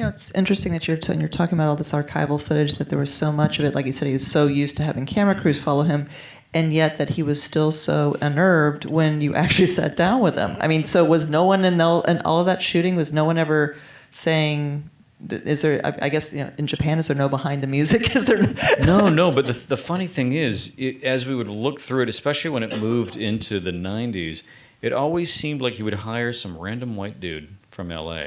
it's interesting that you're talking about all this archival footage, that there was so much of it. Like you said, he was so used to having camera crews follow him, and yet that he was still so unnerved when you actually sat down with him. I mean, so was no one in all of that shooting, was no one ever saying, is there, I guess, in Japan, is there no behind the music? Is there? No, but the funny thing is, as we would look through it, especially when it moved into the 90s, it always seemed like he would hire some random white dude from LA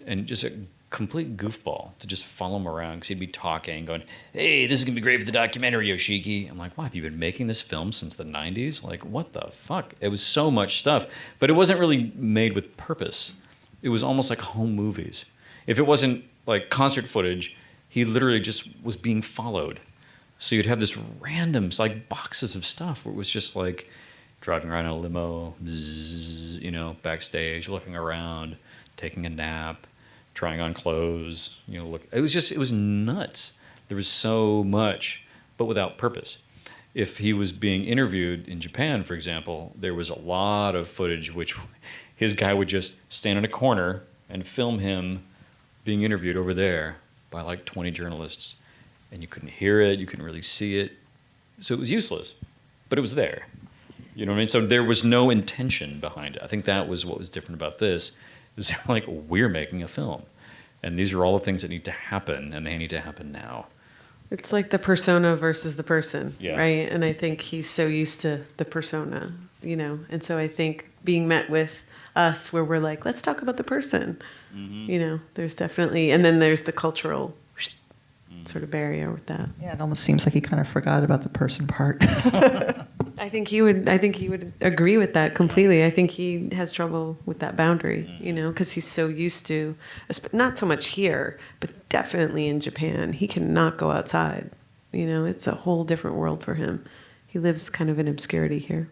and just a complete goofball to just follow him around, because he'd be talking, going, "Hey, this is going to be great for the documentary, Yoshiki." I'm like, "Wow, have you been making this film since the 90s? Like, what the fuck?" It was so much stuff, but it wasn't really made with purpose. It was almost like home movies. If it wasn't like concert footage, he literally just was being followed. So you'd have this random, like, boxes of stuff where it was just like driving around in a limo, bzzz, backstage, looking around, taking a nap, trying on clothes, look. It was nuts. There was so much, but without purpose. If he was being interviewed in Japan, for example, there was a lot of footage which his guy would just stand in a corner and film him being interviewed over there by like 20 journalists, and you couldn't hear it, you couldn't really see it, so it was useless, but it was there. You know what I mean? So there was no intention behind it. I think that was what was different about this, is like, we're making a film, and these are all the things that need to happen, and they need to happen now. It's like the persona versus the person, yeah. Right? And I think he's so used to the persona, and so I think being met with us where we're like, let's talk about the person, there's definitely, and then there's the cultural sort of barrier with that. Yeah, it almost seems like he kind of forgot about the person part. I think he would agree with that completely. I think he has trouble with that boundary, because he's so used to, not so much here, but definitely in Japan. He cannot go outside. It's a whole different world for him. He lives kind of in obscurity here.